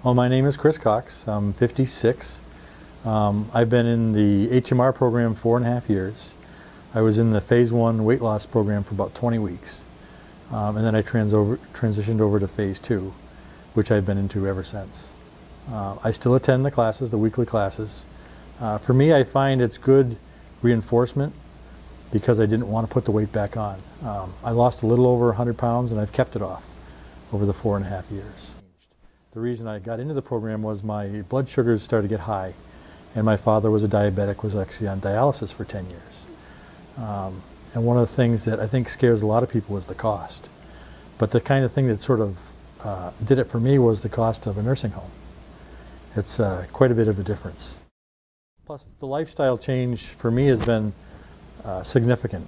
Well, my name is Chris Cox. I'm 56. I've been in the HMR program 4.5 years. I was in the phase 1 weight loss program for about 20 weeks. And then I transitioned over to phase 2, which I've been into ever since. I still attend the classes, the weekly classes. For me, I find it's good reinforcement because I didn't want to put the weight back on. I lost a little over 100 pounds and I've kept it off over the 4.5 years. The reason I got into the program was my blood sugars started to get high, and my father was a diabetic, was actually on dialysis for 10 years. And one of the things that I think scares a lot of people is the cost. But the kind of thing that sort of did it for me was the cost of a nursing home. It's quite a bit of a difference. Plus, the lifestyle change for me has been significant.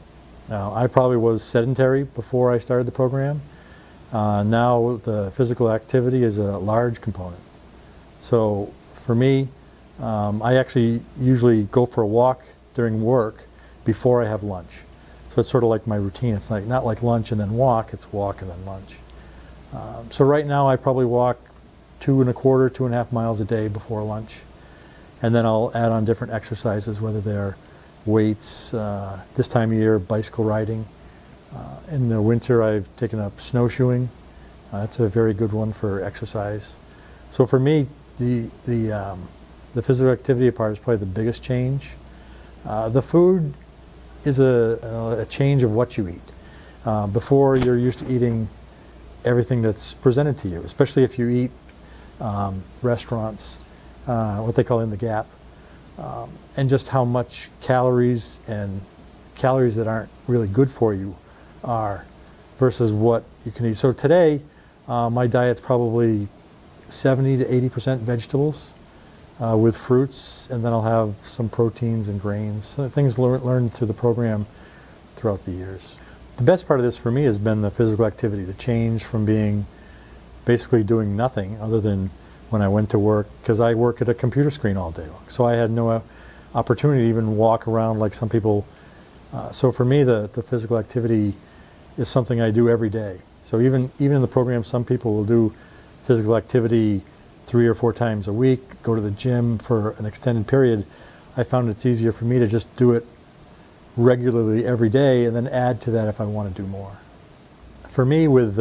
Now, I probably was sedentary before I started the program. Now the physical activity is a large component. So for me, I actually usually go for a walk during work before I have lunch. So it's sort of like my routine. It's like not like lunch and then walk, it's walk and then lunch. So right now I probably walk 2.25, 2.5 miles a day before lunch. And then I'll add on different exercises, whether they're weights, this time of year, bicycle riding. In the winter, I've taken up snowshoeing. That's a very good one for exercise. So for me, the physical activity part is probably the biggest change. The food is a change of what you eat. Before, you're used to eating everything that's presented to you, especially if you eat restaurants, what they call in the gap, and just how much calories that aren't really good for you are versus what you can eat. So today, my diet's probably 70 to 80% vegetables with fruits, and then I'll have some proteins and grains, things learned through the program throughout the years. The best part of this for me has been the physical activity, the change from being basically doing nothing other than when I went to work, because I work at a computer screen all day long. So I had no opportunity to even walk around like some people. So for me, the physical activity is something I do every day. So even in the program, some people will do physical activity 3 or 4 times a week, go to the gym for an extended period. I found it's easier for me to just do it regularly every day and then add to that if I want to do more. For me, with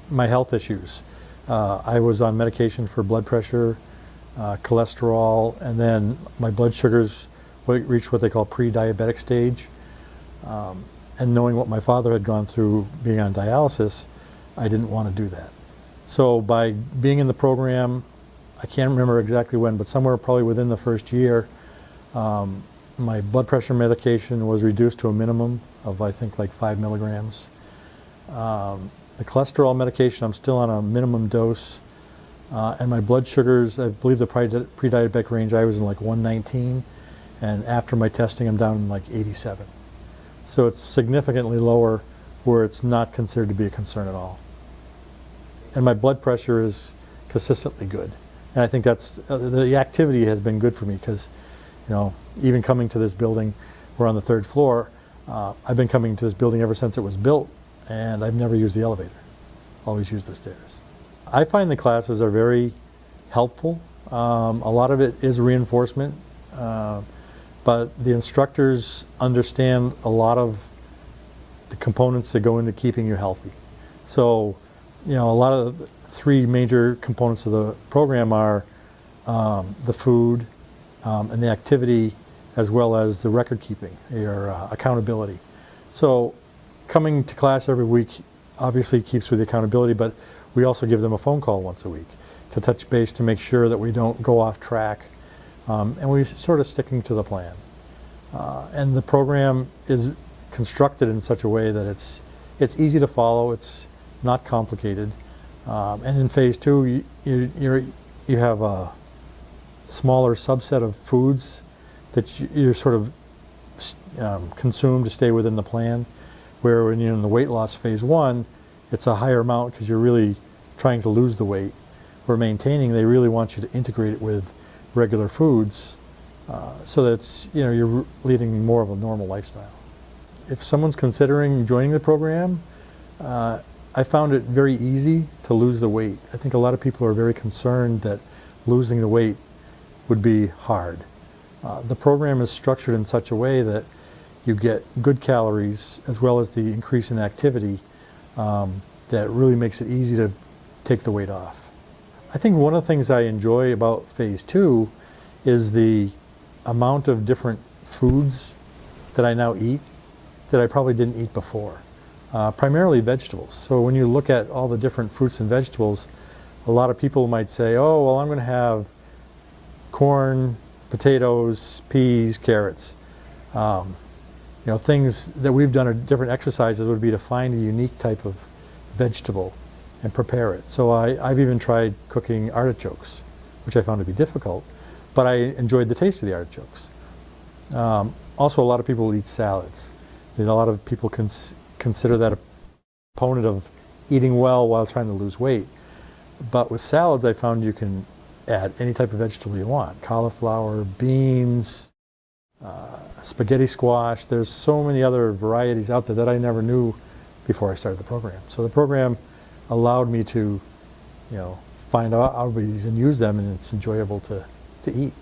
my health issues, I was on medication for blood pressure, cholesterol, and then my blood sugars reached what they call pre-diabetic stage. And knowing what my father had gone through being on dialysis, I didn't want to do that. So by being in the program, I can't remember exactly when, but somewhere probably within the first year, my blood pressure medication was reduced to a minimum of, I think, like 5 milligrams. The cholesterol medication, I'm still on a minimum dose. And my blood sugars, I believe the pre-diabetic range, I was in like 119. And after my testing, I'm down in like 87. So it's significantly lower where it's not considered to be a concern at all. And my blood pressure is consistently good. And I think that's, the activity has been good for me because, you know, even coming to this building, we're on the 3rd floor, I've been coming to this building ever since it was built, and I've never used the elevator. Always used the stairs. I find the classes are very helpful. A lot of it is reinforcement. But the instructors understand a lot of the components that go into keeping you healthy. So, you know, a lot of the 3 major components of the program are the food and the activity, as well as the record keeping, your accountability. So coming to class every week obviously keeps with the accountability, but we also give them a phone call once a week to touch base to make sure that we don't go off track. And we're sort of sticking to the plan. And the program is constructed in such a way that it's easy to follow, it's not complicated. And in phase 2, you have a smaller subset of foods that you're sort of consume to stay within the plan, where when you're in the weight loss phase 1, it's a higher amount because you're really trying to lose the weight. Where maintaining, they really want you to integrate it with regular foods so that it's, you know, you're leading more of a normal lifestyle. If someone's considering joining the program, I found it very easy to lose the weight. I think a lot of people are very concerned that losing the weight would be hard. The program is structured in such a way that you get good calories as well as the increase in activity that really makes it easy to take the weight off. I think one of the things I enjoy about phase 2 is the amount of different foods that I now eat that I probably didn't eat before. Primarily vegetables. So when you look at all the different fruits and vegetables, a lot of people might say, oh, well, I'm going to have corn, potatoes, peas, carrots. Things that we've done, or different exercises, would be to find a unique type of vegetable and prepare it. So I've even tried cooking artichokes, which I found to be difficult, but I enjoyed the taste of the artichokes. Also, a lot of people eat salads. A lot of people consider that a component of eating well while trying to lose weight. But with salads, I found you can add any type of vegetable you want. Cauliflower, beans, spaghetti squash. There's so many other varieties out there that I never knew before I started the program. So the program allowed me to, find out these and use them, and it's enjoyable to eat.